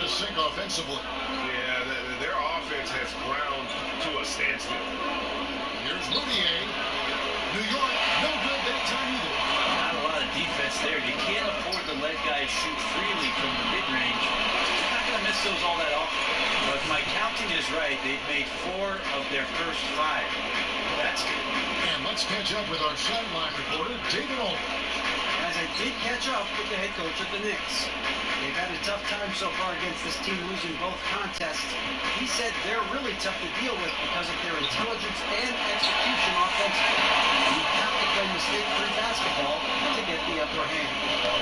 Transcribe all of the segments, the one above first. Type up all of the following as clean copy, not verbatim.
a sink offensively. Yeah, their offense has ground to a standstill. Here's Moutier. New York, no good that time either. Not a lot of defense there. You can't afford to let guys shoot freely from the mid-range. They're not going to miss those all that often. But if my counting is right, they've made 4 of their first 5. That's good. And let's catch up with our sideline reporter, David Aldridge. As I did catch up with the head coach of the Knicks. They've had a tough time so far against this team, losing both contests. He said they're really tough to deal with because of their intelligence and execution offensively. You have to play mistake-free basketball to get the upper hand.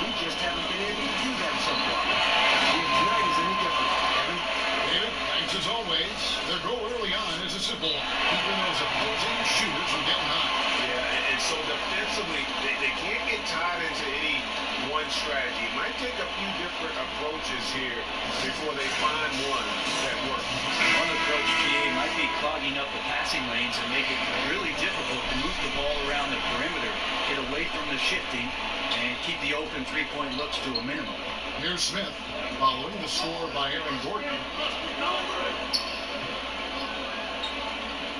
We just haven't been able to do that so far. See if tonight is any different. Evan? David, thanks as always. Their goal early on is a simple, keeping those opposing shooters from getting hot. Yeah, and so defensively, they can't get tied into any one strategy. It might take a few different approaches here before they find one that works. One approach, PA, might be clogging up the passing lanes and make it really difficult to move the ball around the perimeter, get away from the shifting, and keep the open three-point looks to a minimum. Here's Smith, following the score by Aaron Gordon.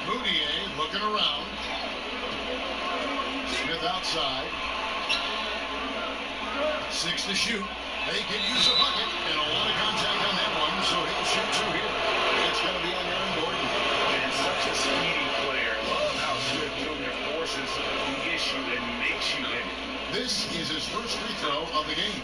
Moutier looking around. Smith outside. 6 to shoot. They can use a bucket, and a lot of contact on that one, so he'll shoot 2 here. It's going to be on Aaron Gordon. And such a speedy player. Love how Smith Jr. forces the issue and makes you hit it. This is his first free throw of the game.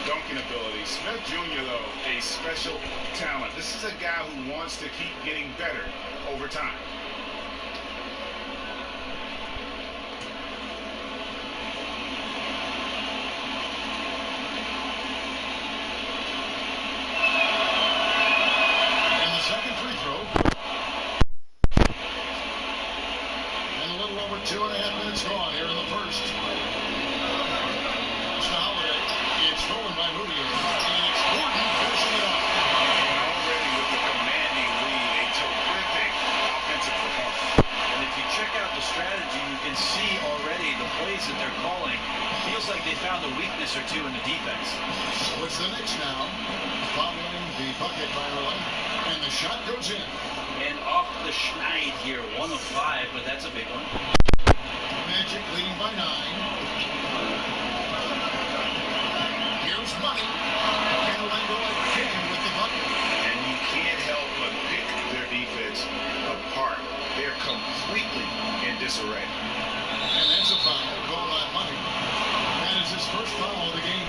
Dunking ability. Smith Jr., though, a special talent. This is a guy who wants to keep getting better over time. And the second free throw. And a little over 2.5 minutes gone here in the first. It's stolen by Moutier, and it's Gordon finishing it off. And already with the commanding lead, a terrific offensive performance. And if you check out the strategy, you can see already the plays that they're calling. Feels like they found a weakness or 2 in the defense. So it's the Knicks now, following the bucket by Orlando, and the shot goes in. And off the schneid here, 1 of 5, but that's a big one. Magic leading by 9. Here's Money. And Orlando again with the bucket. And you can't help but pick their defense apart. They're completely in disarray. And that's a foul called on Money. That is his first foul of the game.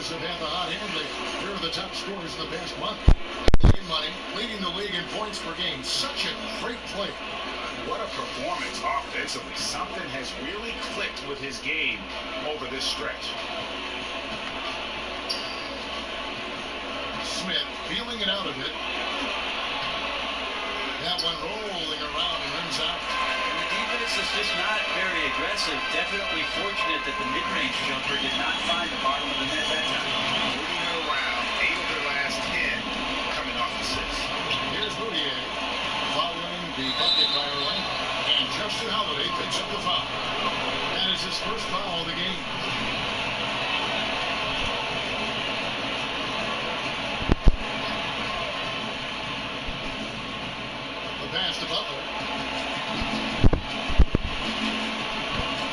Have had the hot hand. Here are the top scorers in the past month. Money leading the league in points per game. Such a great play. What a performance offensively. Something has really clicked with his game over this stretch. Smith feeling it out a bit. That one rolling around and rims out. And the defense is just not very aggressive. Definitely fortunate that the mid-range jumper did not find the bottom of the net that time. Moving it around, 8 of their last 10 coming off assists. Here's Moutier following the bucket by Orlando. And Justin Holiday picks up the foul. That is his first foul of the game. The pass to Butler.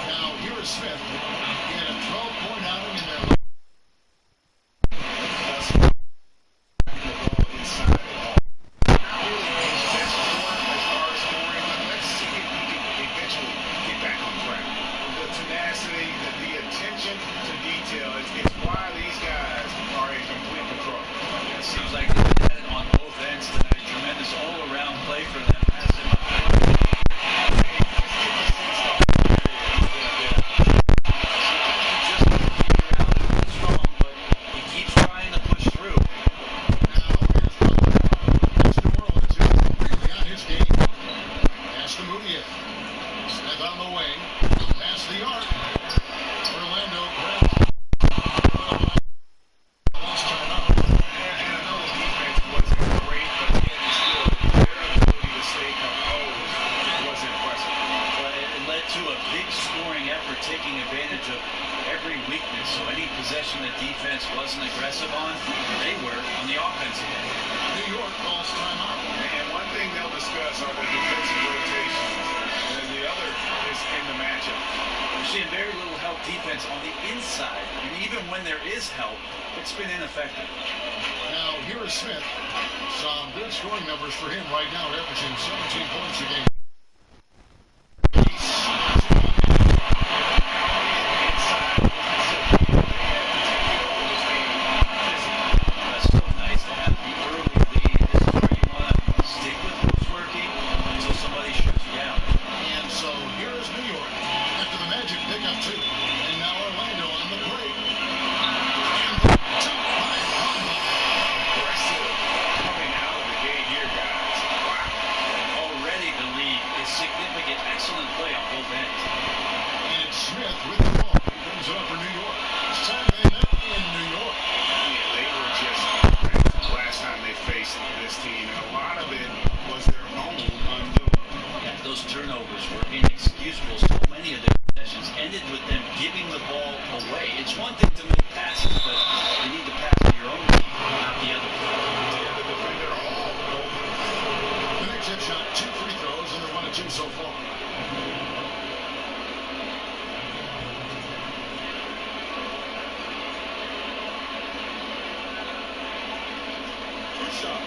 Now here is Smith. He had a 12-point outing in their play for them. Has him up strong, but he keeps trying to push through. Now here's New Orleans, who's really on his game. Pass to Moutier. Smith on the wing. Pass the arc. Orlando grabs. Lost timeout. And I know the defense wasn't great, but again, still, their ability to stay composed was impressive. But it led to a big scoring effort, taking advantage of every weakness. So any possession the defense wasn't aggressive on, they were on the offensive end. New York calls timeout. And one thing they'll discuss are the defensive rotations. And the other is in the matchup. We're seeing very little help defense on the inside. And even when there is help, it's been ineffective. Now here is Smith. Some good scoring numbers for him right now, averaging 17 points a game. That's so nice to have the early lead. This is where you want to stick with what's working until somebody shuts you down. And so here is New York after the Magic pick up two. And now Orlando on the break. And the top line combo. Aggressive coming out of the gate here, guys. Wow. Already the lead is significant. Excellent play on both ends. And Smith with the ball. He brings it up for New York. It's time they met in New York. Yeah, they were just the last time they faced this team, and a lot of it was their own undoing. Yeah, those turnovers were inexcusable. So many of their possessions ended with them giving the ball away. It's one thing to make passes, but you need to pass to your own team, not the other. Yeah, the defender all over. The Knicks have shot 2 free throws, and they're 1 of 2 so far. First shot.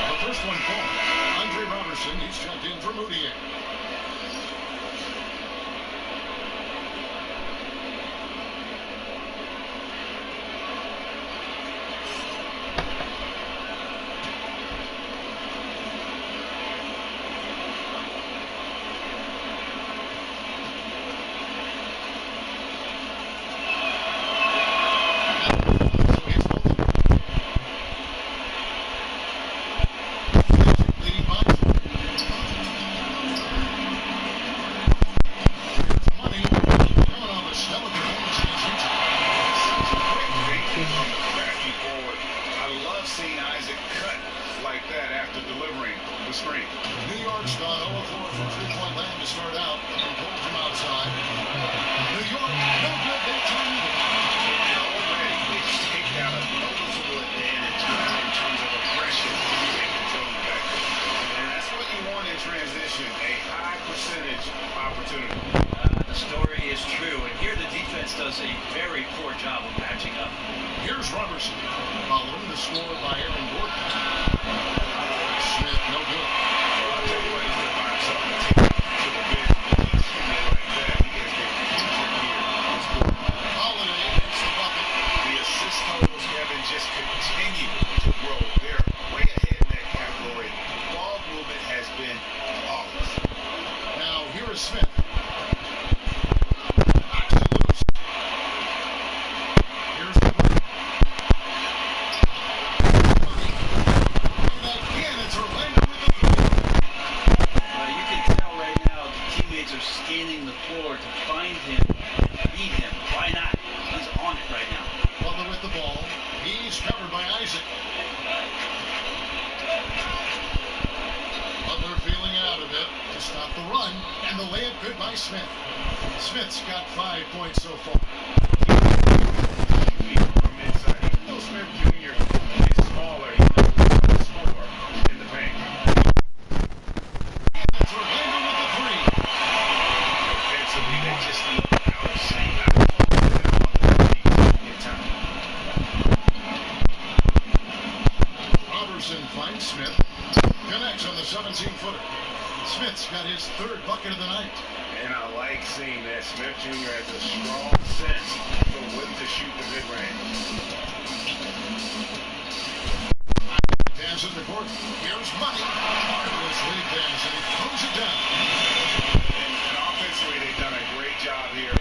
The first one called. Andre Robertson, he's checked in for Moutier. Leading by does a very poor job of matching up. Here's Robertson, following the score by Aaron Gordon. Smith, no good. I'll tell you what, he's going to find something to the bench. He's shooting it like that. He has been injured here. Holiday hits the bucket. The assist totals, Kevin, just continue to grow. They're way ahead in that category. Ball movement has been flawless. Now, here is Smith. Scanning the floor to find him, beat him. Why not? He's on it right now. Butler with the ball. He's covered by Isaac. Butler feeling it out a bit to stop the run, and the layup good by Smith. Smith's got 5 points so far. From inside, even though Smith Jr. is smaller, he knows how to score in the paint. And that's Orlando with the three. Defensively, they just need out of sync. In time. Robertson finds Smith. Connects on the 17-footer. Smith's got his third bucket of the night. And I like seeing that. Smith Jr. has a strong sense for when to shoot the mid-range. Dance in the court. Here's money. Marvelous lead dance, and he throws it down. And offensively, they've done a great job here.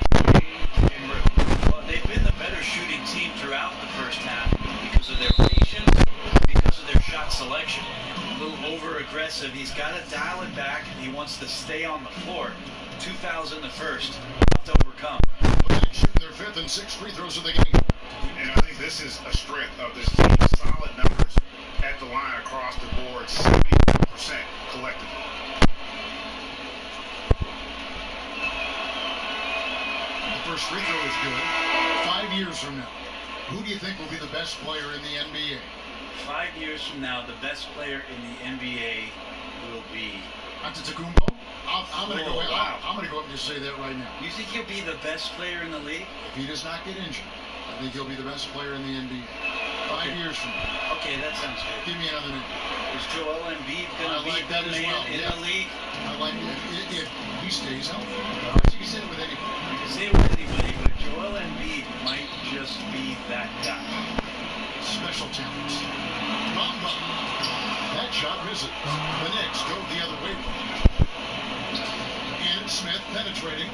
In rhythm. Well, they've been the better shooting team throughout the first half because of their patience, because of their shot selection. A little over-aggressive. He's got to dial it back. He wants to stay on the floor. 2 fouls in the first. Tough to overcome. But they shoot their fifth and sixth free throws of the game. And I think this is a strength of this team. Solid numbers at the line across the board. 70% collectively. The first free throw is good. 5 years from now, who do you think will be the best player in the NBA? 5 years from now, the best player in the NBA will be... Antetokounmpo? I'm going to go. Wow. I'm going to go up and just say that right now. You think he'll be the best player in the league? If he does not get injured, I think he'll be the best player in the NBA. 5 years from now. Okay, that sounds good. Give me another name. Is Joel Embiid going to be like the that as man well, in yeah. the league? I like it if he stays healthy. You can say it with anybody. You can say it with anybody, but Joel Embiid might just be that guy. Special talents. Bamba. That shot misses. The Knicks go the other way. And Smith penetrating.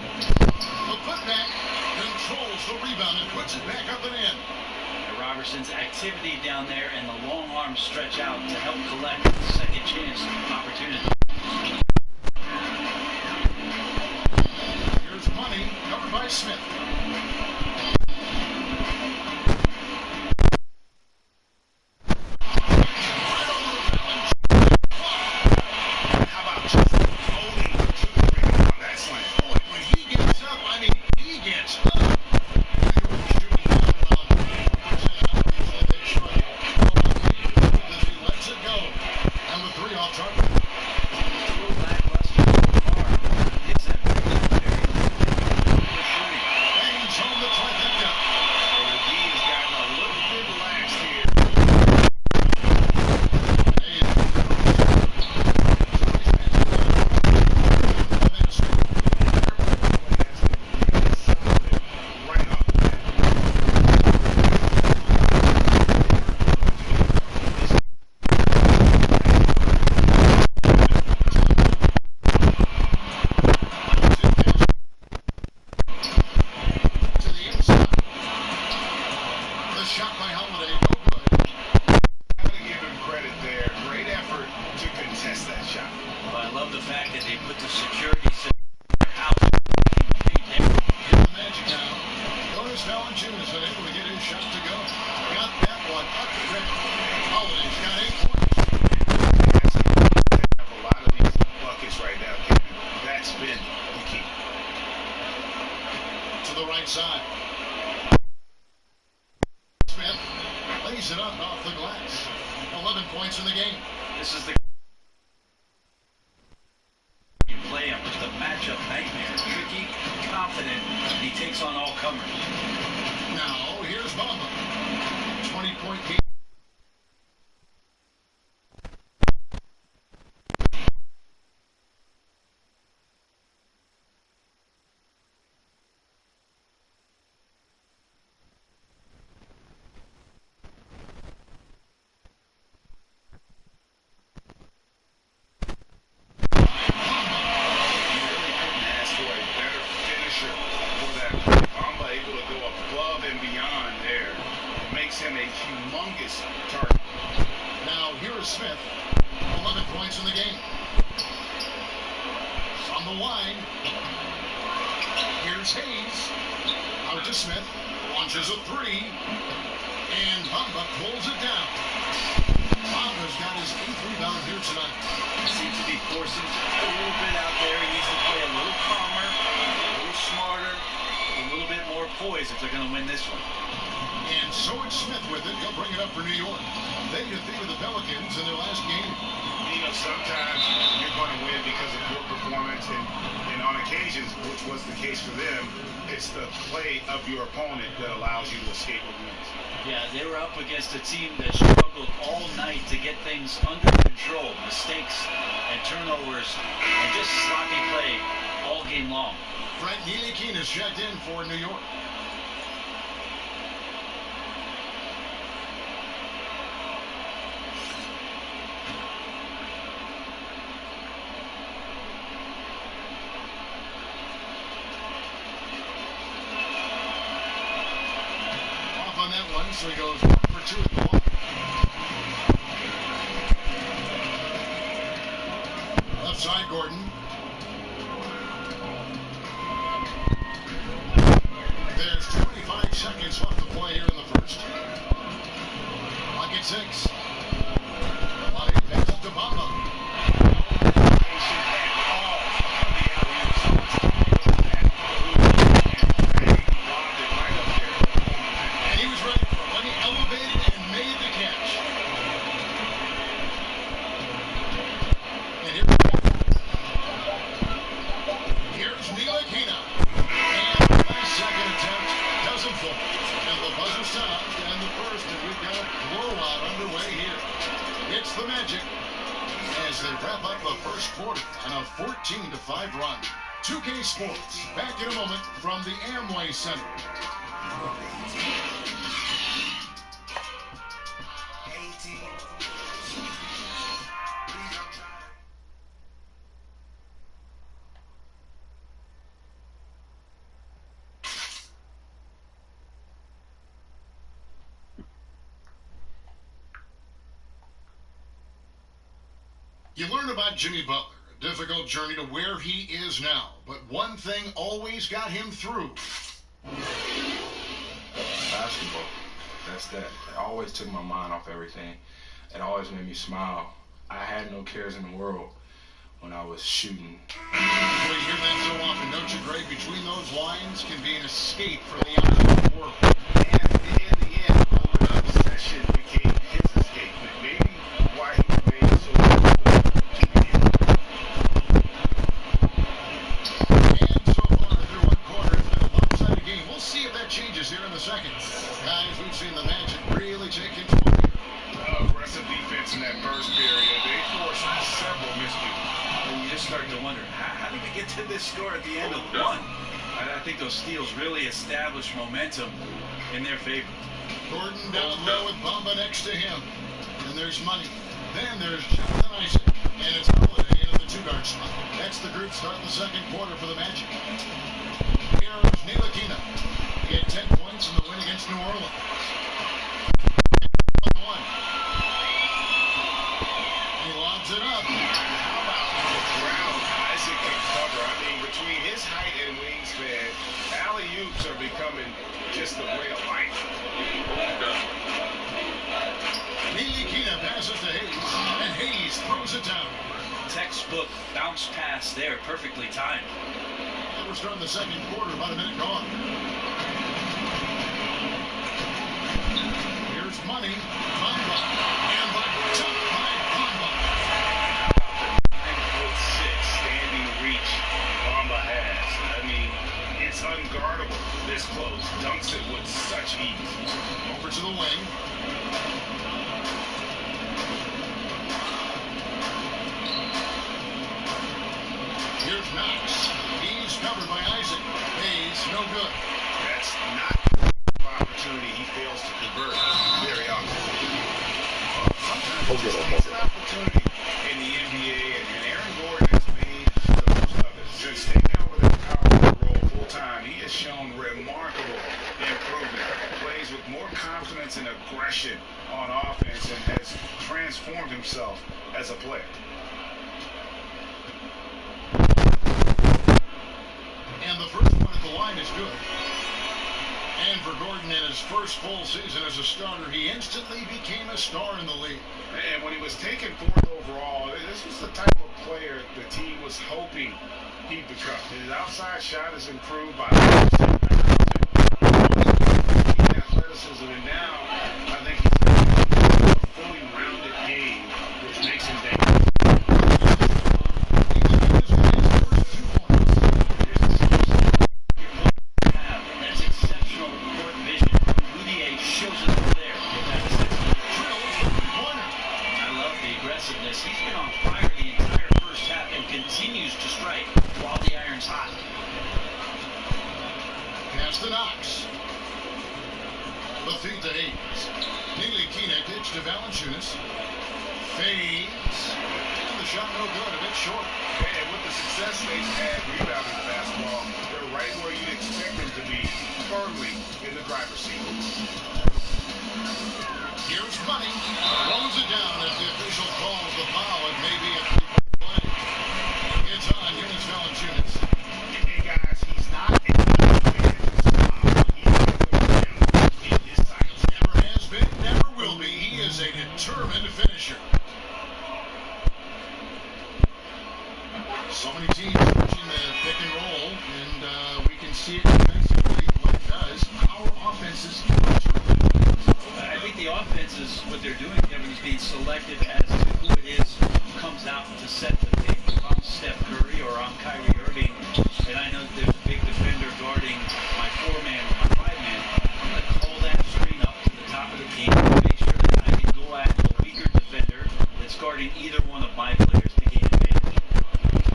The putback controls the rebound and puts it back up and in. Robertson's activity down there and the long arms stretch out to help collect the second chance opportunity. Here's money covered by Smith. Against a team that struggled all night to get things under control. Mistakes and turnovers and just sloppy play all game long. Frank Ntilikina is checked in for New York. Off on that one, so he goes 1 for 2 at the line. Left side, Gordon. There's 25 seconds left to play here in the first. Clock at 6. Wide pass to Bamba. And he was ready when he elevated and made the catch. And here's Ntilikina. And the last second attempt doesn't fall. And the buzzer sounds to end the first, and we've got a blowout underway here. It's the Magic as they wrap up the first quarter on a 14-5 run. 2K Sports, back in a moment from the Amway Center. You learn about Jimmy Butler, a difficult journey to where he is now, but one thing always got him through. Basketball. That's that. It always took my mind off everything. It always made me smile. I had no cares in the world when I was shooting. Well, you hear that so often, don't you, Greg? Between those lines can be an escape from the outside world. And in the end, the obsession became his escape. Maybe why he remained so And so far through one quarter, it's been a lopsided game. We'll see if that changes here in the second. Guys, we've seen the Magic really take control here. aggressive defense in that first period. They forced several miscues. And you just start to wonder, how did we get to this score at the end of one? I think those steals really established momentum in their favor. Gordon down low with Bamba next to him. And there's Money. Then there's Jonathan Isaac. And it's Holiday into the two-guard spot. That's the group starting the second quarter for the Magic. Here's Ntilikina. He had 10 points in the win against New Orleans. He lobs it up. How about the ground Isaac can cover? I mean, between his height and wingspan, alley-oops are becoming just the way of life. Ntilikina passes to Hayes, and Hayes throws it down. Textbook bounce pass there, perfectly timed. And we're starting the second quarter, about a minute gone. Here's Money, Bamba, and the top by Bamba. 9'6" standing reach Bamba has. I mean, it's unguardable this close. Dunks it with such ease. Over to the wing. Here's Knox. He's covered by Isaac. Hayes, no good. That's not the opportunity he fails to convert very often. Sometimes he just takes an opportunity in the NBA, and Aaron Gordon has made the most of it. Since taking over the power forward role full-time, he has shown remarkable improvement. Plays with more confidence and aggression on offense and has transformed himself as a player. And the first one at the line is good. And for Gordon, in his first full season as a starter, he instantly became a star in the league. And when he was taken fourth overall, this was the type of player the team was hoping he'd become. His outside shot has improved by athleticism, and now I think he's a fully rounded game, which makes him dangerous. That's exceptional court vision. Udier shows it over there. I love the aggressiveness. He's been on fire the entire continues to strike while the iron's hot. Pass to Knox. The feed to Hayes. Neely Kina kicks to Valanciunas. Fades. And the shot no good, a bit short. And with the success they've had rebounding the basketball, they're right where you'd expect them to be, firmly in the driver's seat. Here's Money. Rolls it down as the official calls the foul. It may be a three-point play. It's on Jonas Valanciunas. And guys, he's not a stop. He is his sights. Never has been, never will be. He is a determined finisher. So many teams pushing the pick and roll, and we can see it defensively what it does. Our offenses. I think the offense is what they're doing, Kevin, is being selective as to who it is who comes out to set the pick. If I'm Steph Curry or I'm Kyrie Irving, and I know that there's a big defender guarding my 4-man or my 5-man, I'm going to call that screen up to the top of the team to make sure that I can go at the weaker defender that's guarding either one of my players to gain advantage.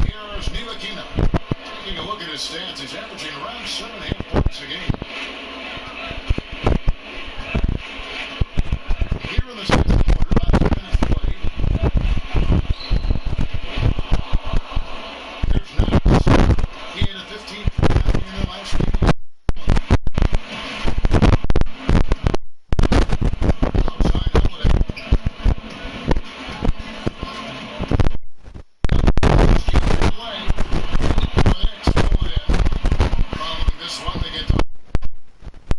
Here's Ntilikina. Taking a look at his stats, he's averaging around 7.5 points a game. Here in the second quarter, about 2 minutes played. Here's Knox. He had a 15-point outing in the last game. Outside Holiday. Following this one, they get to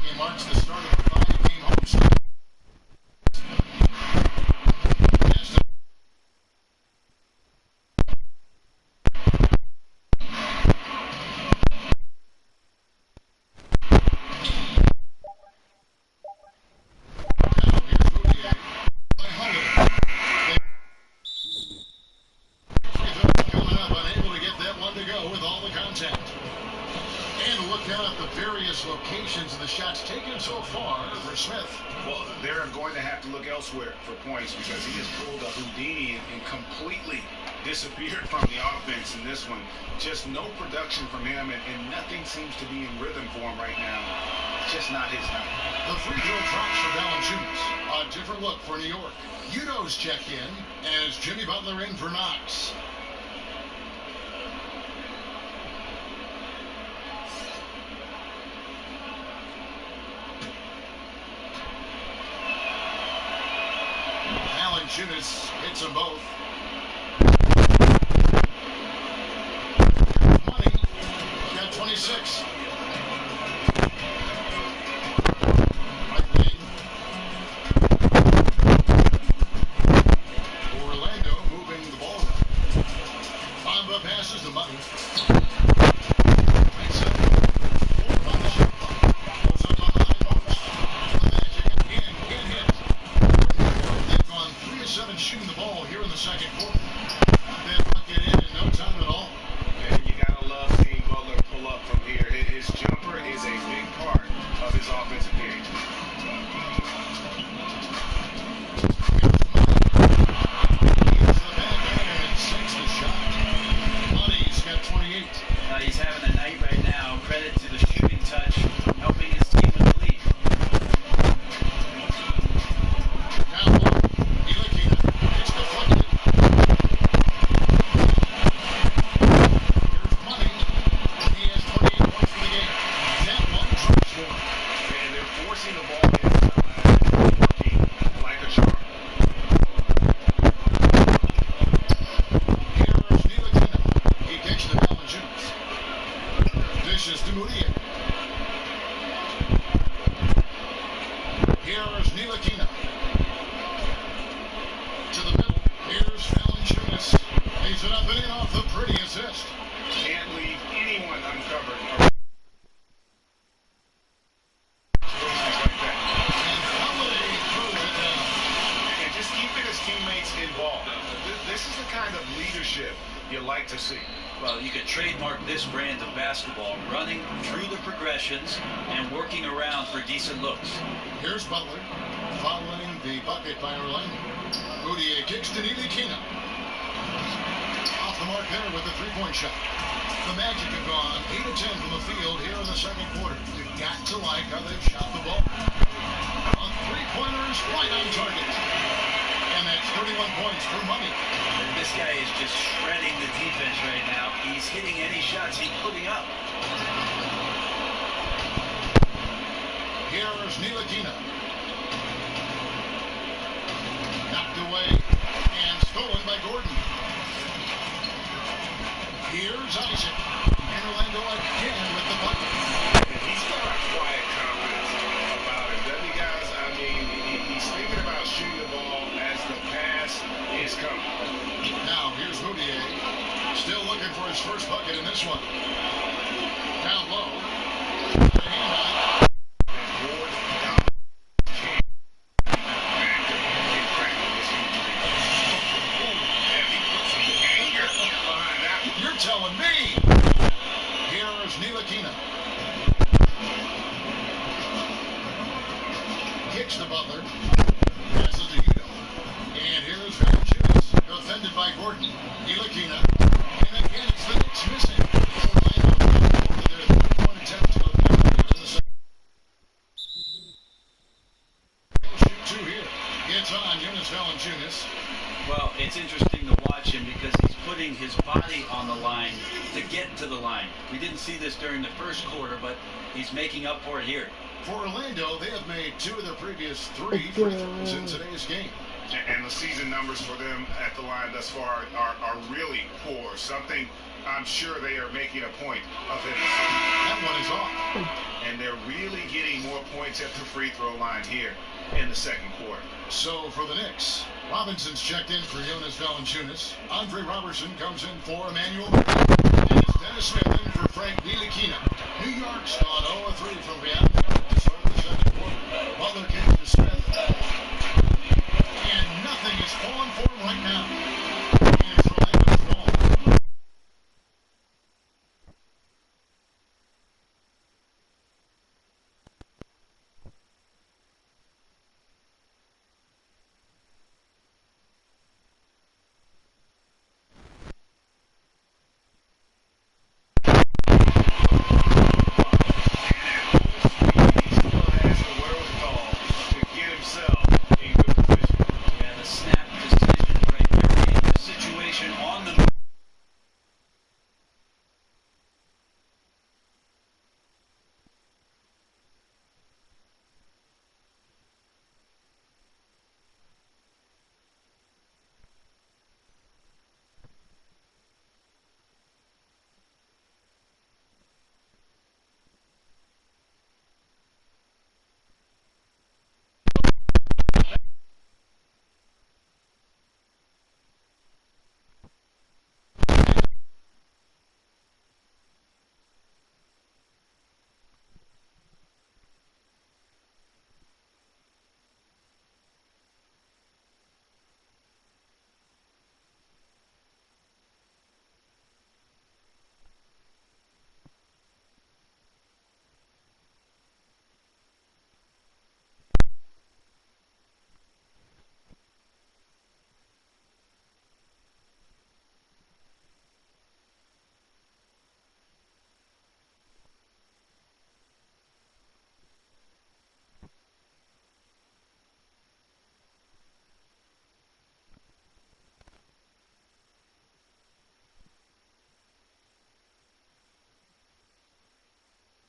he marks the start of the 5-game homestand. Coming up, unable to get that one to go with all the contact. And look down at the various locations of the shots taken so far for Smith. Well, they're going to have to look elsewhere for points because he just pulled a Houdini and completely disappeared from the offense in this one. Just no production from him, and nothing seems to be in rhythm for him right now. It's just not his night. The free throw drops for Valanciunas. A different look for New York. Udo's check in as Jimmy Butler in for Knox. Valanciunas hits them both. Money. Got 26. Right wing. Orlando moving the ball. Bamba passes the Money. Right side. On the shot clock. Goes up on the high post. The Magic again can't hit. They've gone 3 of 7 shooting the ball here in the second quarter. That bucket in no time at all. And you gotta love seeing Butler pull up from here. His jumper is a big part of his offensive game. Here's the backhand and sinks the shot. Money's got 28. He's having a night right now. Credit to the shooting touch, helping his team with the lead. Down low. Ntilikina. It's deflected. Here's Money. He has 28 points for the game. That one trumps one. And they're forcing the ball inside, working like a charm. Here's Ntilikina. He kicks to Valanciunas. Dishes to Moutier. Here's Ntilikina. To the middle. Here's Valanciunas. Lays it up and in off the pretty assist. Can't leave anyone uncovered. Like that. And Holiday throws it down. And just keeping his teammates involved. This is the kind of leadership you like to see. Well, you could trademark this brand of basketball, running through the progressions and working around for decent looks. Here's Butler. Following the bucket by Orlando. Moutier kicks to Ntilikina. Off the mark there with the three-point shot. The Magic have gone 8 of 10 from the field here in the second quarter. You've got to like how they've shot the ball. A three-pointer is right on target. And that's 31 points for money. This guy is just shredding the defense right now. He's hitting any shots he's putting up. Here's Ntilikina. Knocked away and stolen by Gordon. Here's Isaac. And Orlando again with the bucket. He's got a quiet confidence about him, doesn't he, guys? I mean, he's thinking about shooting the ball as the pass is coming. Now here's Moutier. Still looking for his first bucket in this one. Down low. The handout. You're telling me. Here's Ntilikina. Kicks to Butler. Passes to Udo. And here's Valanciunas. Defended by Gordon. Ntilikina. And again, it's the Knicks missing. Orlando over their three-point attempt to the second. Shoot two here. Gets on Jonas Valanciunas. Well, it's interesting to watch him because he's putting his body on the line to get to the line. We didn't see this during the first quarter, but he's making up for it here. For Orlando, they have made 2 of their previous 3 free throws in today's game. And the season numbers for them at the line thus far are really poor. Something I'm sure they are making a point of it. That one is off. And they're really getting more points at the free throw line here in the second quarter. So for the Knicks, Robinson's checked in for Jonas Valanciunas. Andre Robertson comes in for Emmanuel. And it's Dennis Smith in for Frank Ntilikina. New York's gone 0 of 3 from beyond the arc to start the second quarter. Butler kicks to Smith. And nothing is falling for him right now. And it's Orlando's ball. Yeah, the snap decision right there. Reading the situation on the move.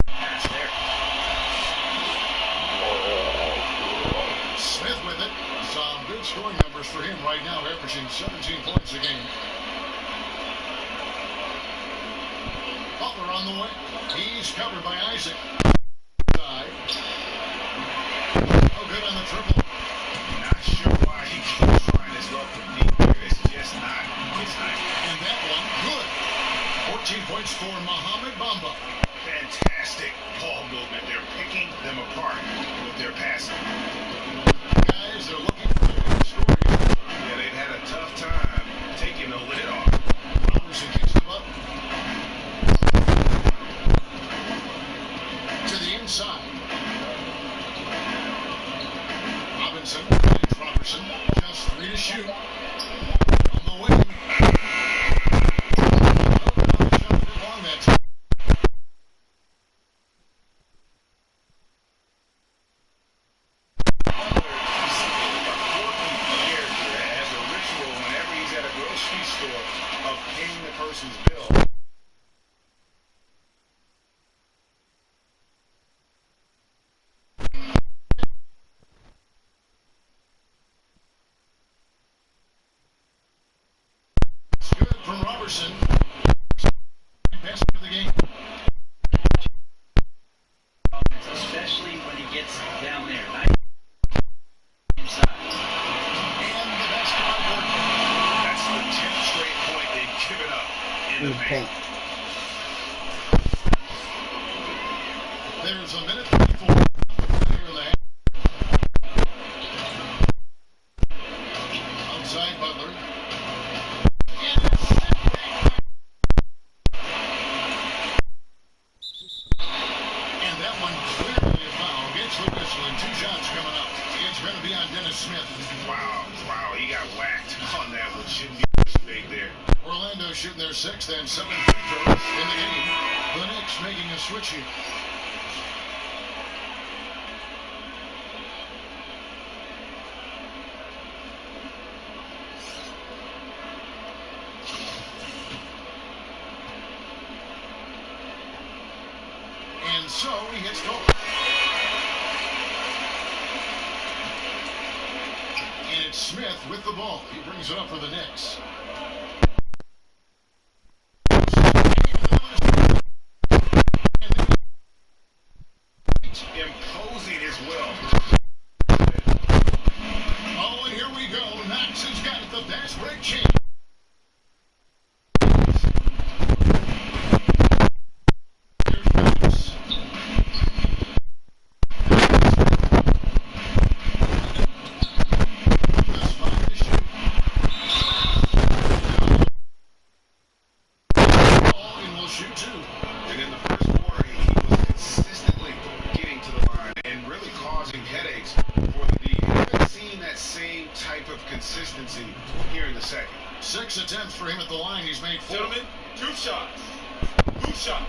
Pass there. Smith with it. Some good scoring numbers for him right now, averaging 17 points a game. Butler on the way. He's covered by Isaac. Side. Oh, good on the triple. Not sure why he keeps trying this up from deep here. It's just not his night. And that one, good. 14 points for Mohamed Bamba. Fantastic ball movement. They're picking them apart with their passing. Guys, they're looking for the score here. Yeah, they've had a tough time taking the lid off. Robertson kicks them up. To the inside. Robinson finds Robertson. Just 3 to shoot. On the wing. Morrison. Best of the game. Especially when he gets down there. Nice inside. And the basketball court. That's the 10th straight point they've given up in the paint. There's a minute 34 here in the half. Outside Butler. And it's and that one clearly a foul. Gets the whistle and 2 shots coming up. It's going to be on Dennis Smith. Wow, he got whacked on that one. Shouldn't be this big there. Orlando shooting their 6th and 7th free throws in the game. The Knicks making a switch here. And so he hits goal. And it's Smith with the ball. He brings it up for the Knicks. Imposing his will. Oh, and here we go. Knox has got the fast break change. Consistency here in the second. 6 attempts for him at the line. He's made 4. Gentlemen, 2 shots. 2 shots.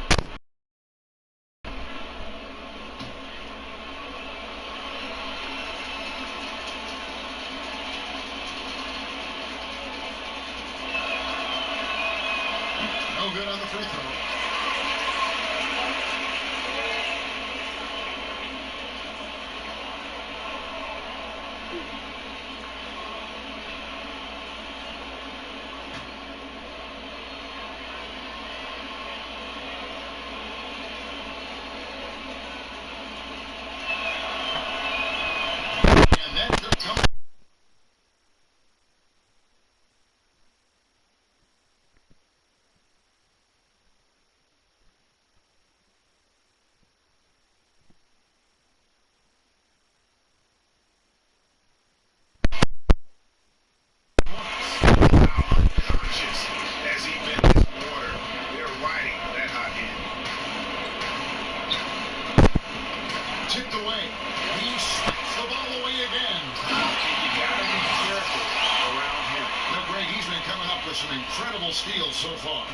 No good on the free throw. Incredible steals so far.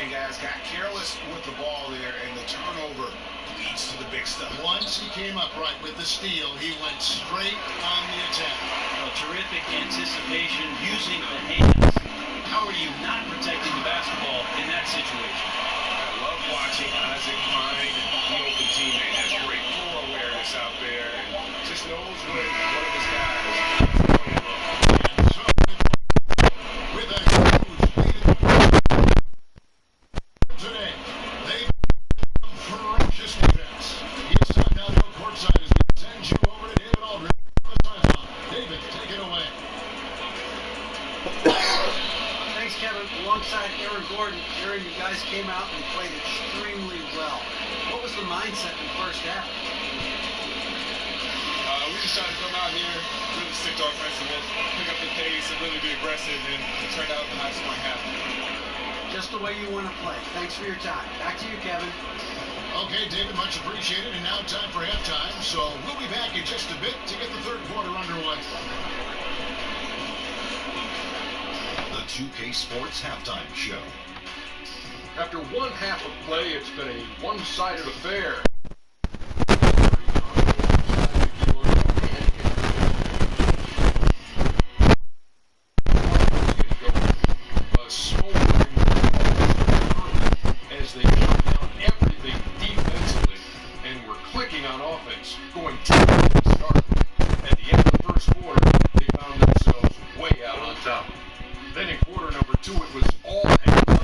And guys got careless with the ball there, and the turnover leads to the big stuff. Once he came up right with the steal, he went straight on the attack. Terrific anticipation using the hands. How are you not protecting the basketball in that situation? I love watching Isaac find the open teammate. Has great floor awareness out there, and just knows when one of his guys is going to look. And so, with a huge lead today, they ferocious defense. It's time now to go courtside as we send you over to David Aldridge on the sideline. David, take it away. Thanks, Kevin. Alongside Aaron Gordon, Aaron, you guys came out and played extremely well. What was the mindset in the first half? We just tried to come out here, really stick to our principles, pick up the pace, and really be aggressive, and it turned out the high scoring half. Just the way you want to play. Thanks for your time. Back to you, Kevin. Okay, David, much appreciated. And now time for halftime. So we'll be back in just a bit to get the third quarter underway. The 2K Sports Halftime Show. After one half of play, it's been a one-sided affair. As they shut down everything defensively and were clicking on offense, going to the start. At the end of the first quarter, they found themselves way out on top. Then in quarter number 2, it was all hands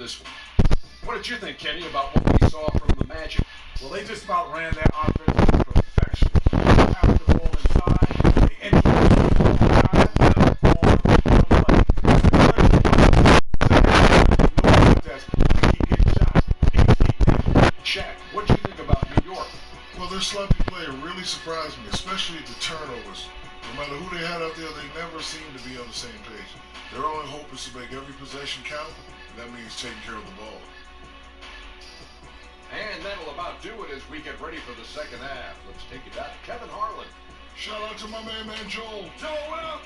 this one. What did you think, Kenny, about what we saw from the Magic? Well, they just about ran that offense to perfection. Out the ball inside, they entered the ball inside, no money. No contest. They keep getting shots. Shaq, what did you think about New York? Well, their sloppy play really surprised me, especially the turnovers. No matter who they had out there, they never seemed to be on the same page. Their only hope is to make every possession count, and that means taking care of the ball. And that'll about do it as we get ready for the second half. Let's take it out to Kevin Harlan. Shout out to my man Joel. Joel, what up?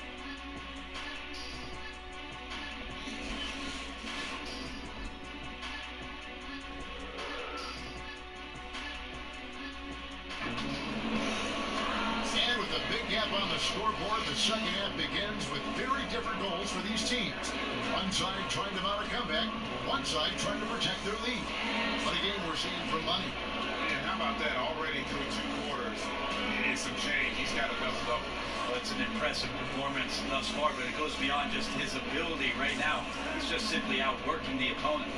And with a big gap on the scoreboard, the second half begins with very different goals for these teams. One side trying to mount a comeback, one side trying to protect their lead. What a game we're seeing from Money. And how about that? Already through 2 quarters, and some change. He's got another double. Well, it's an impressive performance thus far, but it goes beyond just his ability right now. He's just simply outworking the opponent.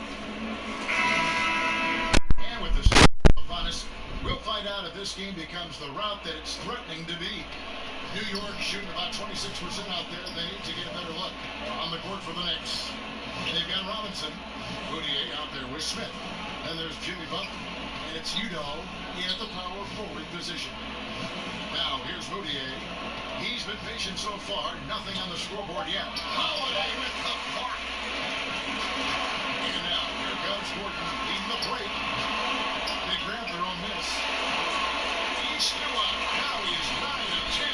And with the start upon us, we'll find out if this game becomes the route that it's threatening to be. New York shooting about 26% out there. They need to get a better look on the court for the Knicks. And they've got Robinson, Boudier out there with Smith. And there's Jimmy Butler. And it's Udo in the power forward position. Now, here's Boudier. He's been patient so far. Nothing on the scoreboard yet. Holiday with the block. And now, here comes Gordon leading the break. They grab their own miss. He's still up. Now he's 9 of 10.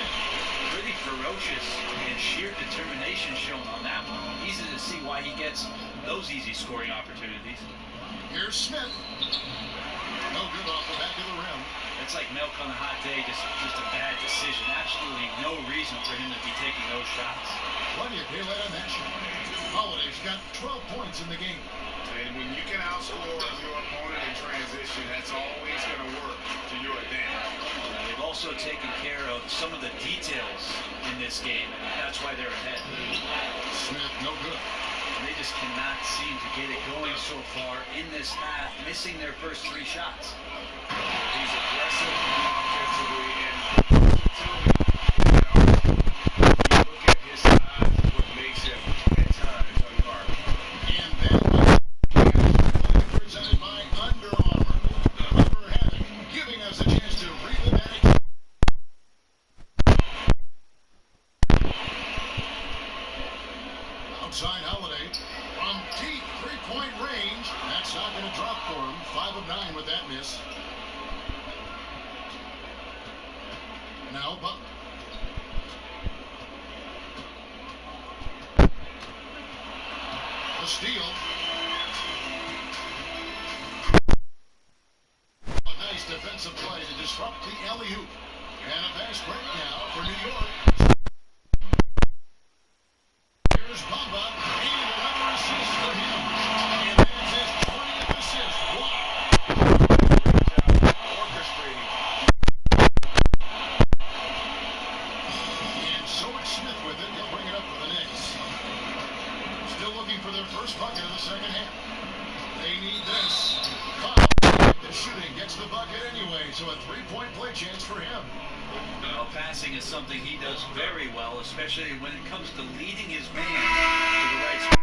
Pretty ferocious and sheer determination shown on that one. Easy to see why he gets those easy scoring opportunities. Here's Smith. No good off the back of the rim. It's like milk on a hot day, just a bad decision. Absolutely no reason for him to be taking those shots. Plenty of daylight on that shot. Holiday's got 12 points in the game. And when you can outscore your opponent in transition, that's always going to work to your advantage. They've also taken care of some of the details in this game, and that's why they're ahead. Smith, no good. And they just cannot seem to get it going so far in this half, missing their first 3 shots. He's aggressive offensively and versatility. You look at his size, what makes him at times unguardable. And that was presented by Under Armour. Under Havoc, giving us a chance to relive that. Outside Holiday from deep 3-point range. That's not going to drop for him. 5 of 9 with that miss. Now Butler. The steal. A nice defensive play to disrupt the alley-oop. And a fast break now for New York. Here's Bamba, and another assist for him. And that's his 20th assist. Wow. Orchestrating. And so it's Smith with it. He'll bring it up for the Knicks. Still looking for their first bucket of the second half. They need this. The shooting gets the bucket anyway, so a 3-point play chance for him. Well, passing is something he does very well, especially when it comes to leading his man to the right spot.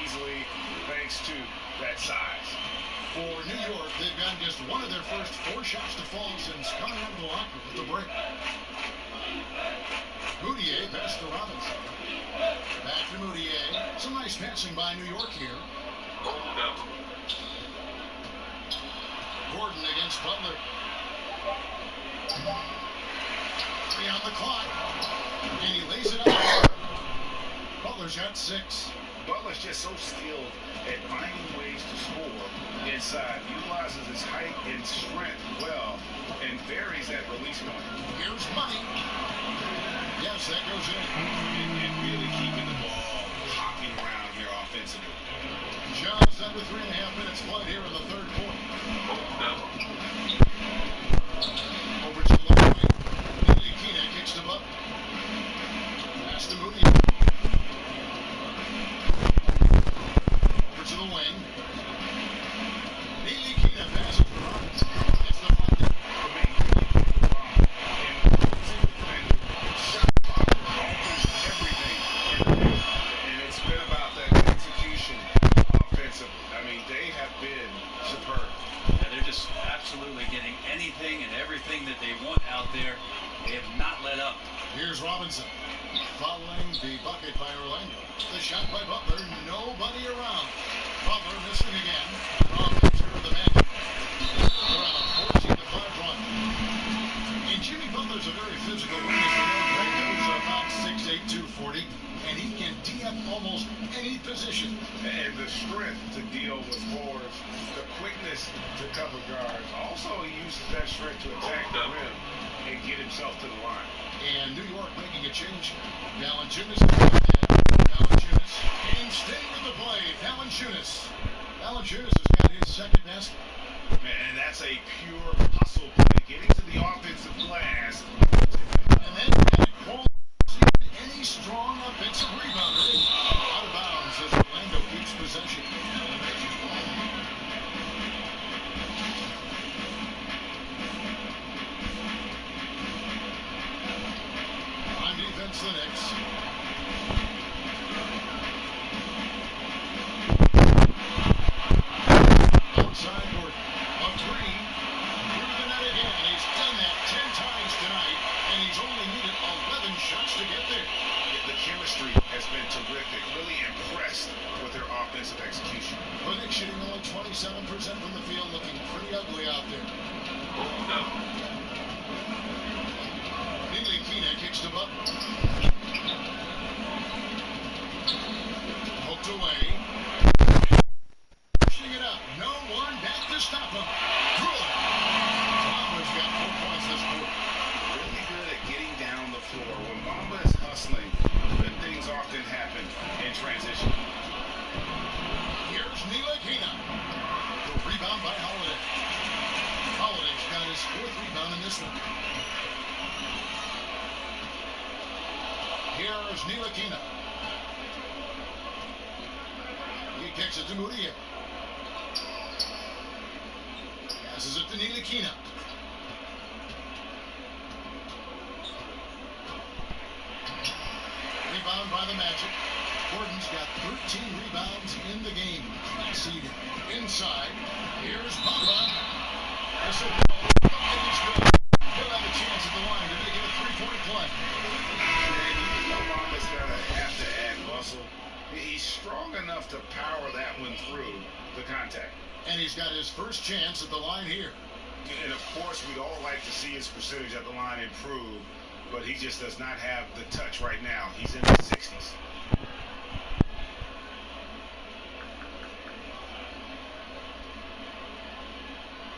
Easily, thanks to that size. For New York, they've gotten just one of their first 4 shots to fall since coming out of the locker with the break. Boudier passed to Robinson. Back Demudier. Some nice passing by New York here. Gordon against Butler. 3 on the clock. And he lays it out. Butler's got 6. Butler's just so skilled at finding ways to score inside, utilizes his height and strength well, and varies that release point. Here's Money. Yes, that goes in. And really keeping the ball hopping around here offensively. Just under 3.5 minutes played here in the third quarter. Over to the left wing. Ntilikina kicks to Butler. Pass to Moody. Over to the wing. Ntilikina passes for Roberts. It's deflected. And it's been about that execution offensively. I mean, they have been superb. Yeah, they're just absolutely getting anything and everything that they want out there. They have not let up. Here's Robinson. Following the bucket by Orlando. The shot by Butler. Nobody around. Butler missing again. Wrong picture of the Magic. They're on a 14-5 run. And Jimmy Butler's a very physical wing. As we know, Franco's about 6'8", 240. And he can tee up almost any position. And the strength to deal with forwards, the quickness to cover guards. Also, he uses that strength to attack the rim and get himself to the line. And New York making a change. Valanciunas is right there. Valanciunas. And staying with the play. Valanciunas. Valanciunas has got his second basket. And that's a pure hustle play. Getting to the offensive glass. And then got quality any strong offensive rebounder. Out of bounds as Orlando keeps possession. On defense, the Knicks. Outside Gordon. A three. Through the net again. He's done that 10 times tonight, and he's only needed 11 shots to get there. The chemistry has been terrific. Really impressed with their offensive execution. The Knicks shooting only 27% from the field, looking pretty ugly out there. Ntilikina kicks to Butler. Hooked away. Pushing it up. No one back to stop him. Drooling. Butler's got 4 points this quarter. Really good at getting down the floor. When Mamba is hustling, good things often happen in transition. Here's Ntilikina. The rebound by Holiday. Holiday's got his 4th rebound in this one. Here's Ntilikina. He kicks it to Mudiay. Passes it to Ntilikina. Rebound by the Magic. Gordon's got 13 rebounds in the game. Seeded inside. Here's Bamba. This will go. And he's good. He'll have a chance at the line to make it a 3-point play. Bamba's going to have to add muscle. He's strong enough to power that one through the contact. And he's got his first chance at the line here. And of course, we'd all like to see his percentage at the line improve, but he just does not have the touch right now. He's in the 60s.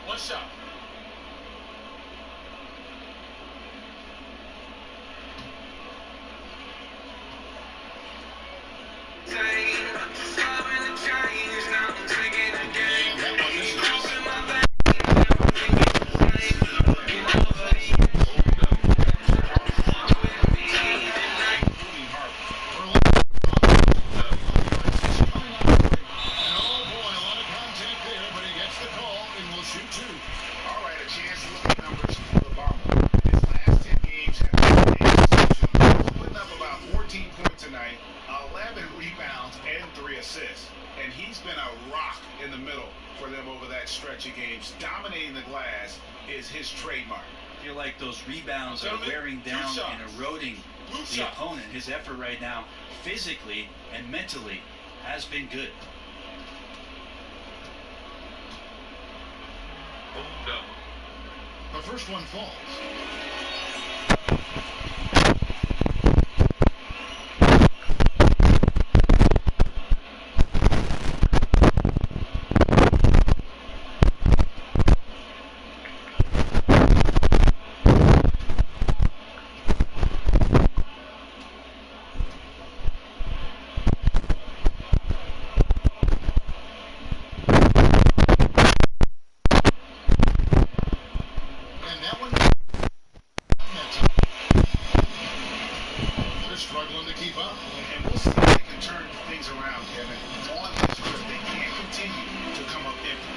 One shot. And he's been a rock in the middle for them over that stretch of games. Dominating the glass is his trademark. I feel like those rebounds are wearing down and eroding the opponent. His effort right now, physically and mentally, has been good. The first one falls. Struggling to keep up. And we'll see if they can turn things around, Kevin. On this trip, they can't continue to come up empty.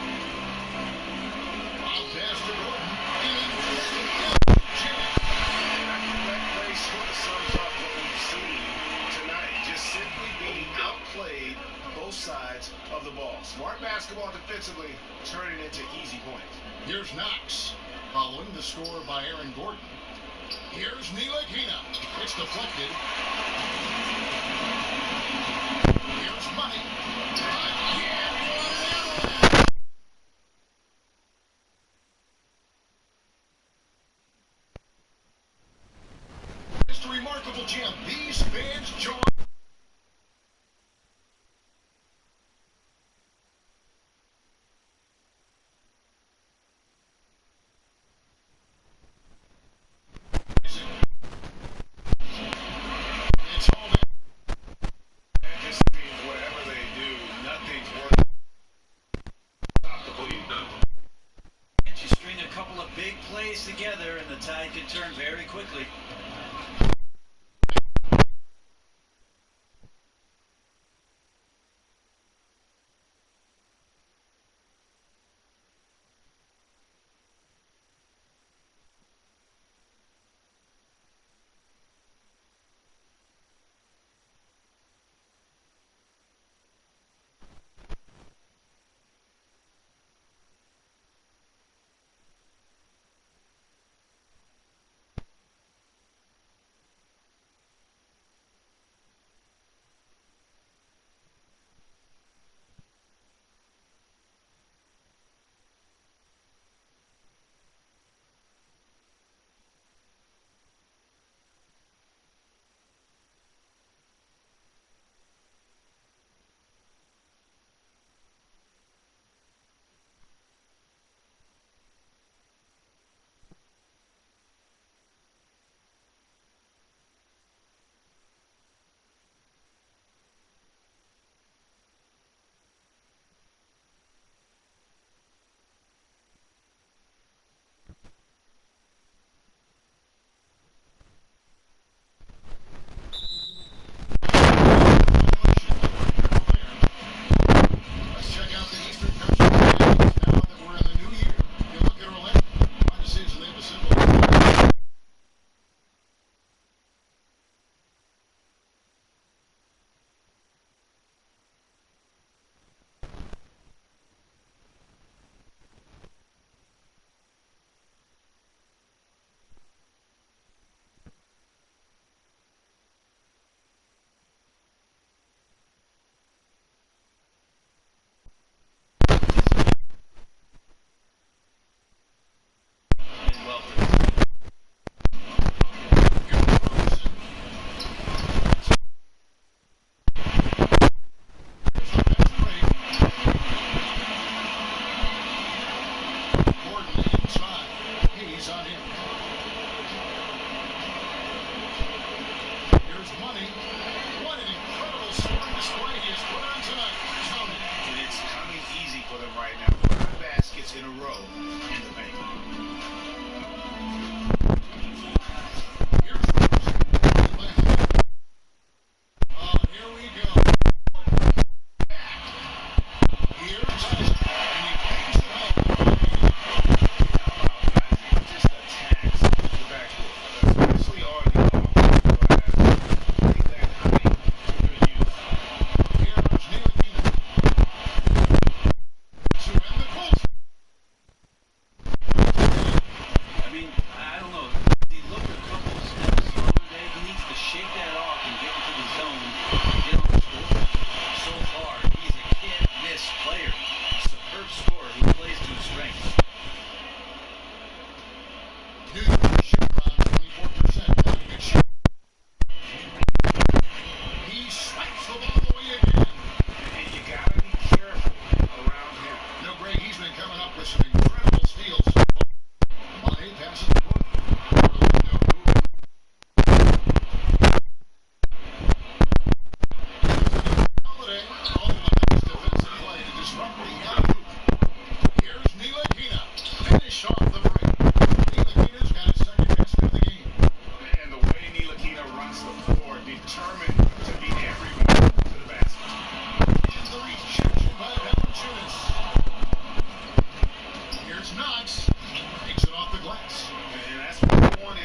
Wild pass to Gordon. And I think that play sort of sums up what we've seen tonight. Just simply being outplayed both sides of the ball. Smart basketball defensively, turning into easy points. Here's Knox, following the score by Aaron Gordon. Here's Ntilikina. It's deflected. Here's Money. Just a remarkable gem. These fans join. Big plays together, and the tide can turn very quickly.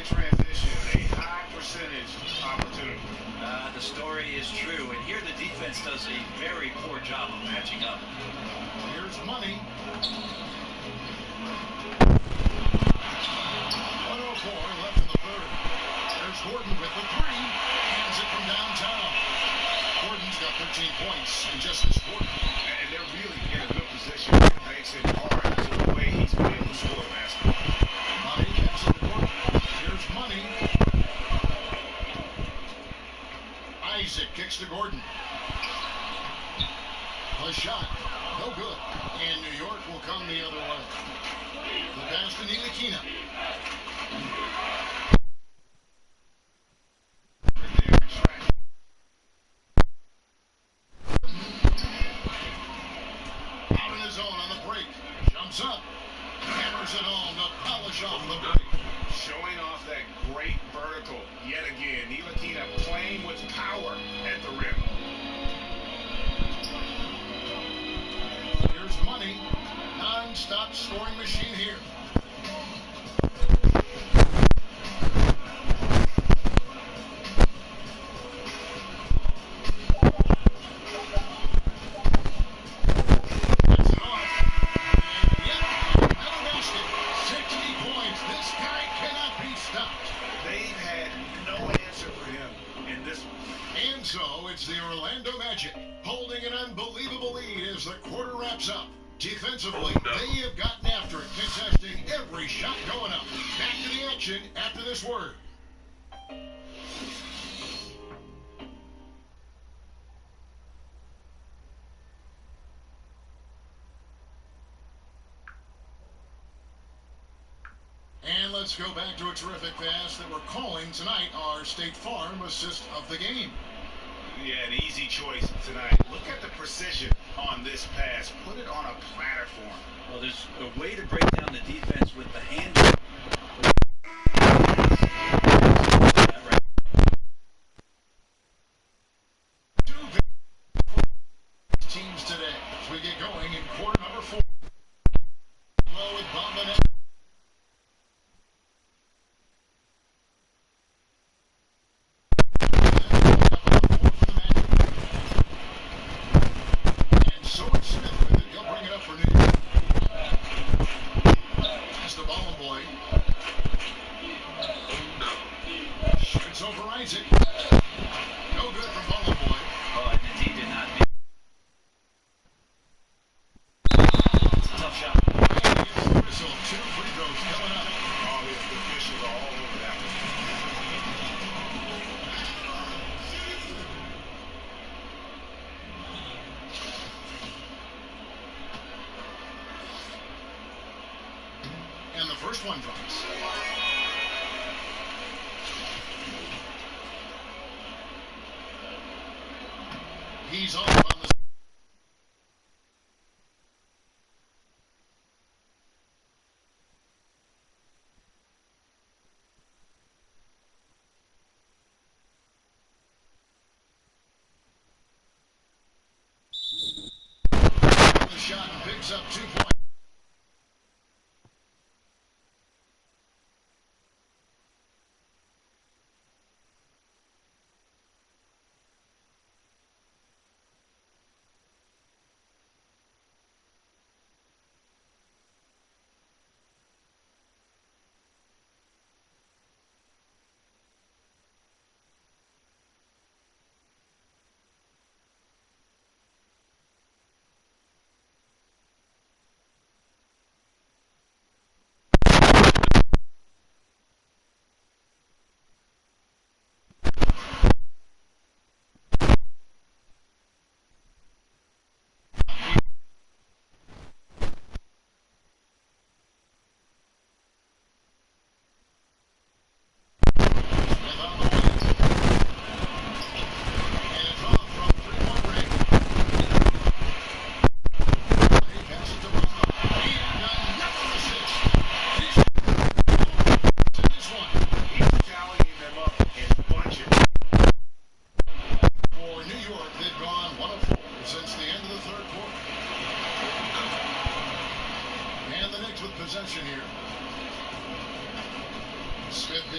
in transition, a high percentage opportunity. The story is true, and here the defense does a very poor job of matching up. Here's Money. 104 left in the third. There's Gordon with the three. Hands it from downtown. Gordon's got 13 points in just this quarter. And they're really in a good position. It makes it hard to the way he's been able to score the basketball. Money gives it to Gordon. Here's Money. Isaac kicks to Gordon. A shot. No good. And New York will come the other way. The pass to Ntilikina. Out in his own on the break. Jumps up. Hammers it home to polish off the break. Showing off that great vertical yet again. Ntilikina playing with power at the rim. Here's Money. Non-stop scoring machine here. Gets it off. And yet, another basket. 60 points. This guy cannot be stopped. They've had no answer for him in this one. And so it's the Orlando Magic holding an unbelievable lead as the quarter wraps up. Defensively, they have gotten after it, contesting every shot going up. Back to the action after this word. And let's go back to a terrific pass that we're calling tonight our State Farm assist of the game. Yeah, an easy choice tonight. Look at the precision on this pass. Put it on a platform. Well, there's a way to break down the defense with the hand. Two teams today as we get going in quarter number 4. Low with Bombinette. And Sword Smith with it. He'll bring it up for New York. That's the ball boy. Shoots over Isaac. No good from Ball Boy. Oh, he did not make. It's a tough shot. And he gets the whistle. 2 free throws coming up. All the officials are all over that one. And the first one drops. He's off on the shot and picks up 2 points.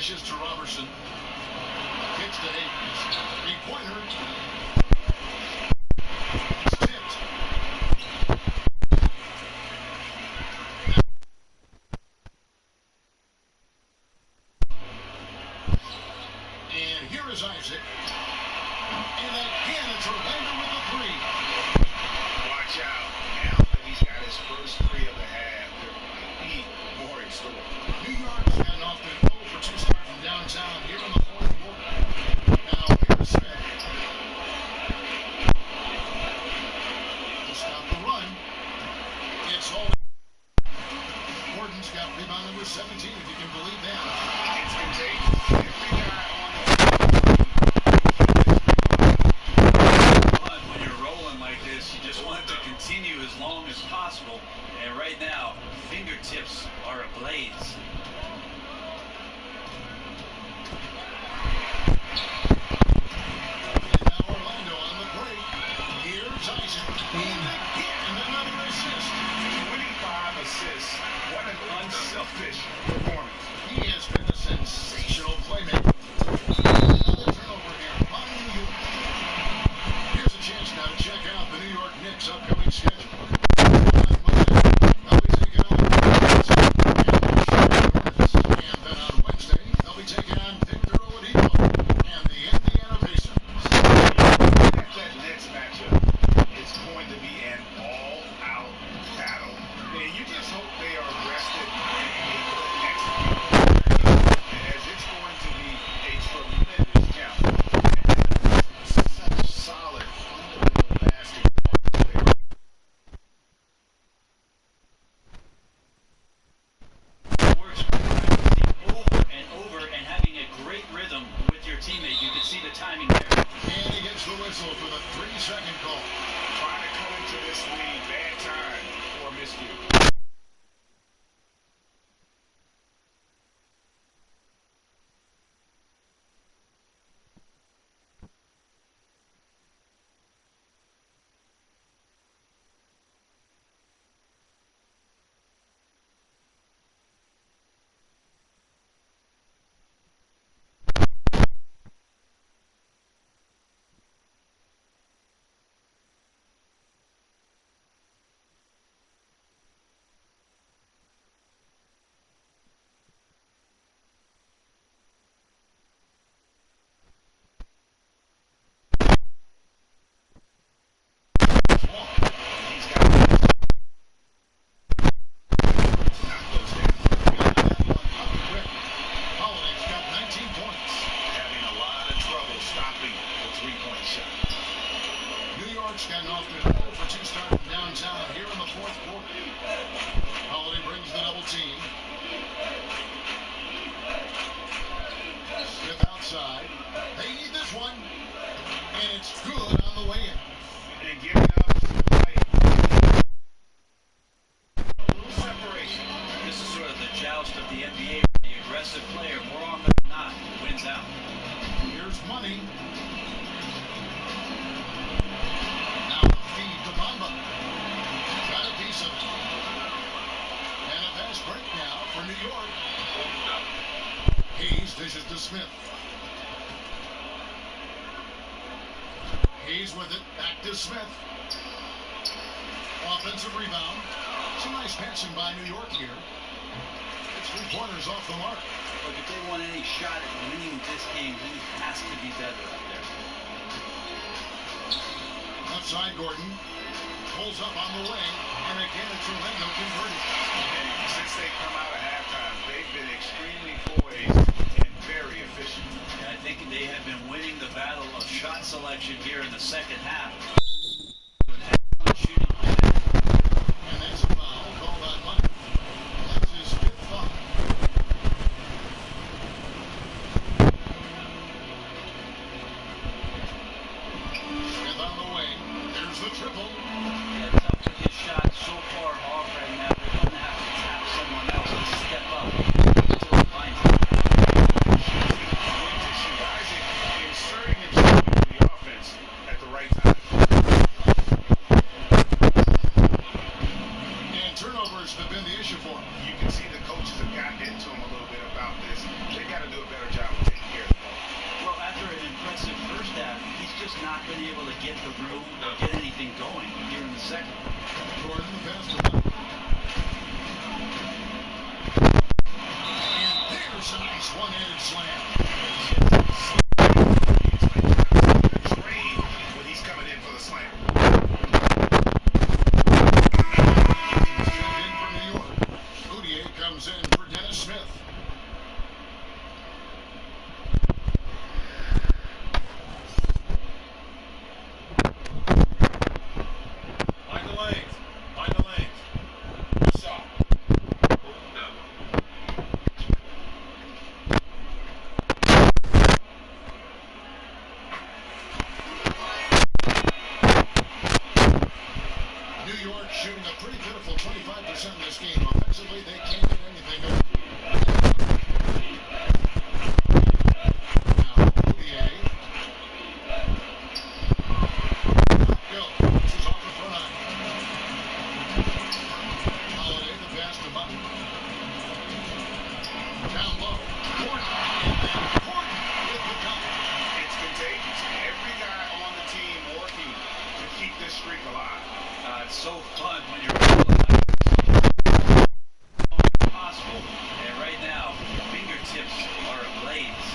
Dishes to Robertson. Kicks to Hayes. Three-pointer. It's tipped. And here is Isaac. And again, it's Orlando with a three. Watch out. Now that he's got his first three of the half, there might be more in store. New York's gotten off to 0 for 2 start from downtown here in the fourth quarter. Now here's Smith. To stop the run. It's all. Gordon's got rebound number 17, if you can believe that. It's contagious. Every guy on the But when you're rolling like this, you just want it to continue as long as possible. And right now, fingertips are ablaze. And now Orlando on the break. Here's Isaac. And again, another assist. 25 assists. What an unselfish performance. He has been a sensational playmaker. Another turnover here by New York. Here's a chance now to check out the New York Knicks' upcoming schedule. On Monday, they'll be taking on the Hornets. And then on Wednesday, they'll be taking on Victor Oladipo and the Indiana Pacers. That next matchup is going to be an all-out battle. And you just hope they are rested and able to execute, as it's going to be a tremendous challenge. Such solid, fundamental basketball player. Works over and over and having a great rhythm with your teammate. You can see the timing there. And he gets the whistle for the 3-second call. Trying to cut into this lead. Bad time for a miscue. Holiday's got 19 points. Having a lot of trouble stopping the three-point shot. New York's gotten off to an 0 for 2 start from downtown here in the fourth quarter. Holiday brings the double team. Smith outside. They need this one. And it's good on the way in. And giving up some play. A little separation. This is sort of the joust of the NBA. The aggressive player, more often than not, wins out. Here's Money. Now the feed to Bamba. Got a piece of it. And a fast break now for New York. Hayes dishes to Smith. Hayes with it. Back to Smith. Offensive rebound. Some nice passing by New York here. It's 3 pointers off the mark. Look, if they want any shot at winning this game, he has to be better out there. Left side, Gordon. Pulls up on the wing. And again, it's Orlando converted. And since they come out of halftime, they've been extremely poised and very efficient. And I think they have been winning the battle of shot selection here in the second half. An excellent shooting percentage. And that's a foul called on Money. That's his 5th foul. Smith on the wing. There's the triple. Yeah, tough to get shots so far off right now. They're going to have to tap someone else to step up until he finds it. Isaac inserting himself into the offense at the right time. not been able to get the room or get anything going here in the second. Gordon, the basketball. And there's a nice one-handed slam. Trade when he's coming in for the slam. In for New York. Moutier comes in for Dennis Smith. Mind the lanes. Mind the lanes. Good shot. New York shooting a pretty pitiful 25% in this game. Offensively, they can't get anything up. Now, Moutier. Go. This is off the front line. Holiday, the pass to Button. Down low. Gordon. And Gordon with the dunk. It's contagious. Every guy on the team working to keep this streak alive. It's so fun when you're possible. And right now, fingertips are ablaze.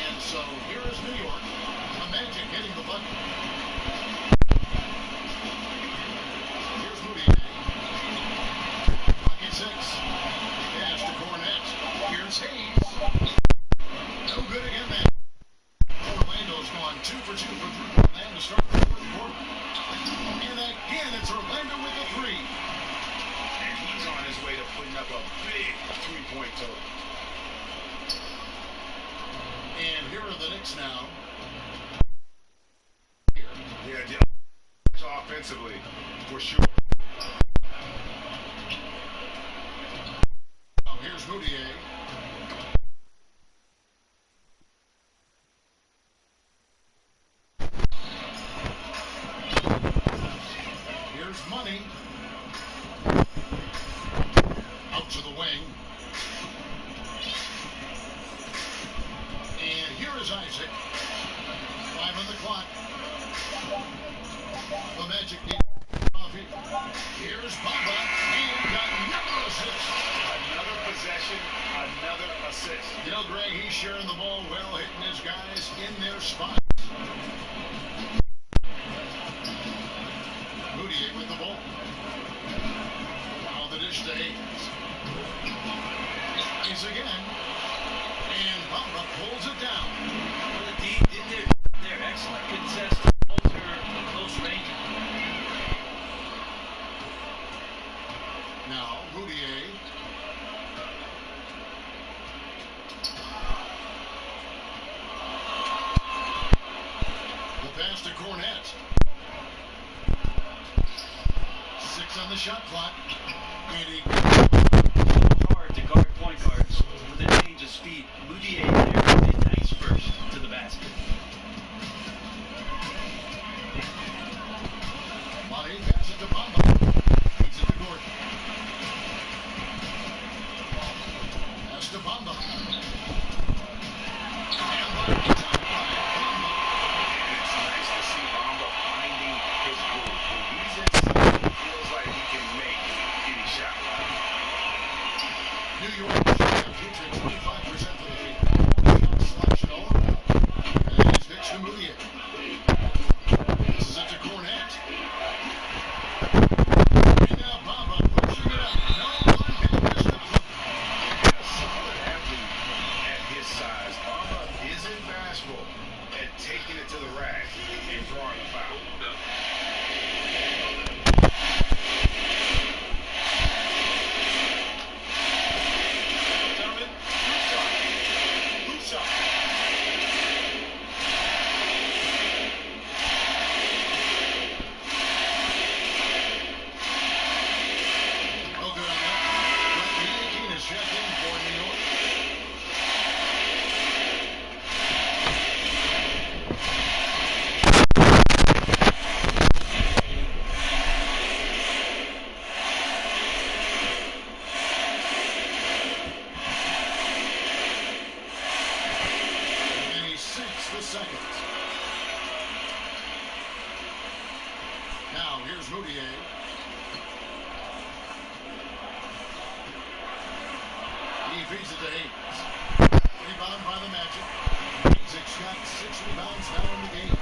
And so here is New York. A Magic hitting the button. Here's Moutier. Pocket six. Pass to Cornette. Here's Hayes. No good again, man. Orlando's gone 2 for 2 for three-point land to start the fourth quarter. And again, it's Orlando with a three. And he's on his way to putting up a big three-point total. And here are the Knicks now. Yeah, offensively, for sure. Now here's Moutier. Here's Money. Out to the wing. And here is Isaac. 5 on the clock. The Magic need coffee. Here's Bamba. And another assist. Another possession, another assist. You know, Greg, he's sharing the ball well, hitting his guys in their spots. Moutier with the ball. Now the dish to Hayes. Hayes again. And Bamba pulls it down. Well, the D did their excellent contest to alter close range. Now Moutier. The pass to Cornette. 6 on the shot clock. And he Hard to guard point guards with a change of speed. Moutier there with a nice burst to the basket. Money pass it to Bamba. Feeds it to Gordon. Pass to Bamba. And Bamba gets out by Bamba. And it's nice to see Bamba finding his groove. When he's inside, he feels like he can make any shot. New York shooting 25% for the field. Shot selection all around. And it's Knicks to Moutier. This is it to Cornette. And now Bamba pushing it up. No one hit this up. A solid athlete at his size. Bamba isn't bashful at taking it to the rack and drawing a foul. Gentlemen, loose shot. No good on that. Brett Lee is checked in for New York. And he sinks the second. Here's Moutier. He feeds it to Hayes. Rebound by the Magic. Hayes got 6 rebounds now in the game.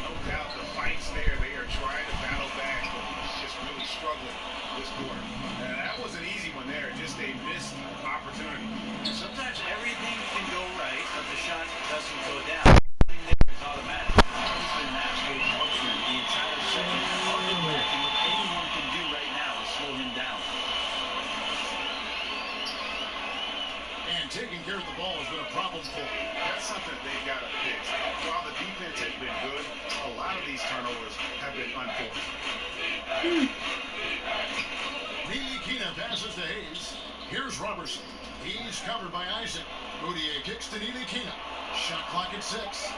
No doubt the fight's there. They are trying to battle back, but he's just really struggling this quarter. And that was an easy one there, just a missed opportunity. Sometimes everything can go right, but the shot doesn't go down. Everything there is automatic. He's been an absolute marksman the entire second. Hard to imagine what anyone can do right now to slow him down. And taking care of the ball has been a problem for him. That's something they've got to fix. While the defense has been good, a lot of these turnovers have been unforced. Ntilikina passes to Hayes. Here's Robertson. He's covered by Isaac. Moutier kicks to Ntilikina. Shot clock at 6.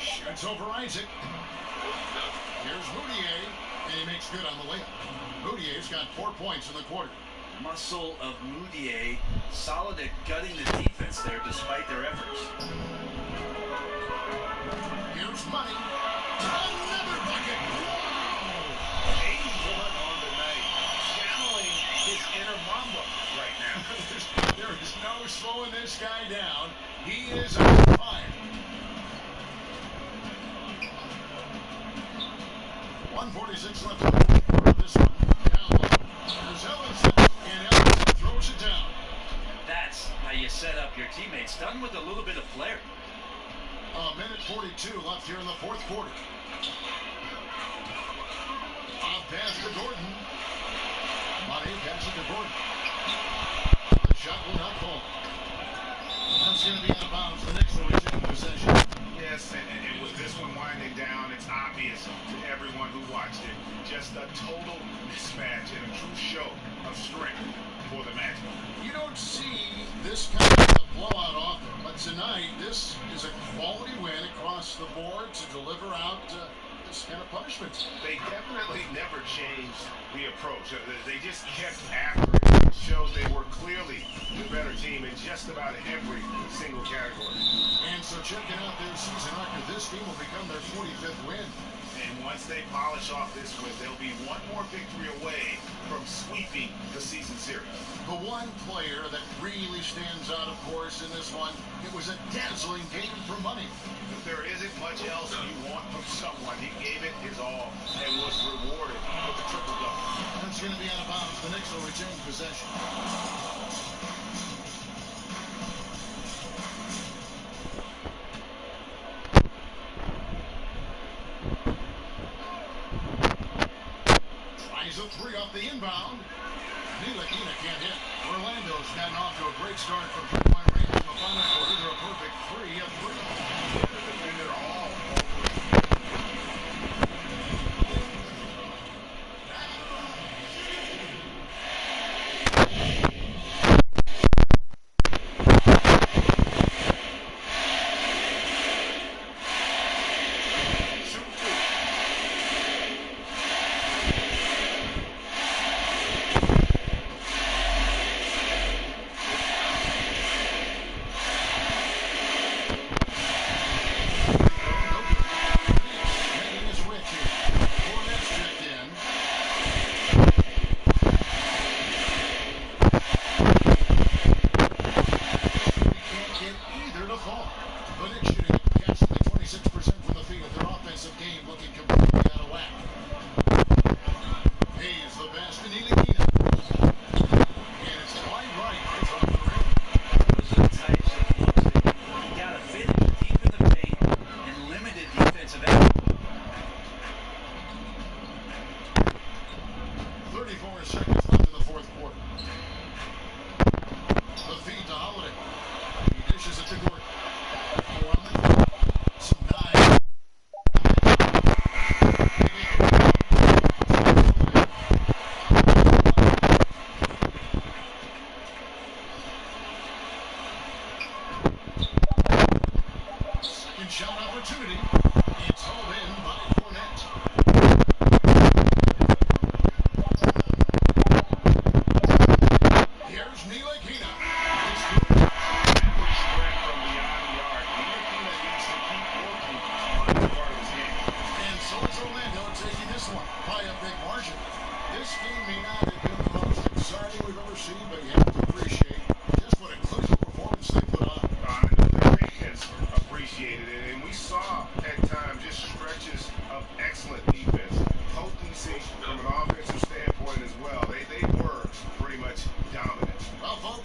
Shoots over Isaac. Here's Moutier, and he makes good on the layup. Moutier's got 4 points in the quarter. Muscle of Moutier, solid at gutting the defense there despite their efforts. Here's Money. Another bucket. Wow! 81 on the night, channeling his inner Mamba right now. There is no slowing this guy down. He is on fire. 1:46 left in the quarter of this one. Down low. There's Ellenson, and Ellenson throws it down. That's how you set up your teammates. Done with a little bit of flair. A minute 42 left here in the fourth quarter. Off pass to Gordon. Money passes to Gordon. The shot will not fall. That's going to be out of bounds. The Knicks will retain possession. Yes, and with this one winding down, it's obvious to everyone who watched it. Just a total mismatch and a true show of strength for the Magic. You don't see this kind of a blowout often, but tonight this is a quality win across the board to deliver out this kind of punishment. They definitely never changed the approach. They just kept after it. It shows they were clearly the better team in just about every single category. And so checking out their season record, this team will become their 45th win. And once they polish off this win, they'll be one more victory away from sweeping the season series. The one player that really stands out, of course, in this one, it was a dazzling game for Money. If there isn't much else you want from someone, he gave it his all and was rewarded with the triple-double. That's going to be out of bounds. The Knicks will retain possession. Tries a 3 off the inbound. Ntilikina can't hit. Orlando's gotten off to a great start from three-point range in the final quarter. They're a perfect 3 of 3. The defender all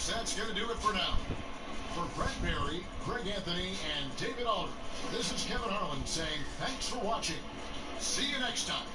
folks, that's going to do it for now. For Brett Berry, Greg Anthony, and David Aldridge, this is Kevin Harlan saying thanks for watching. See you next time.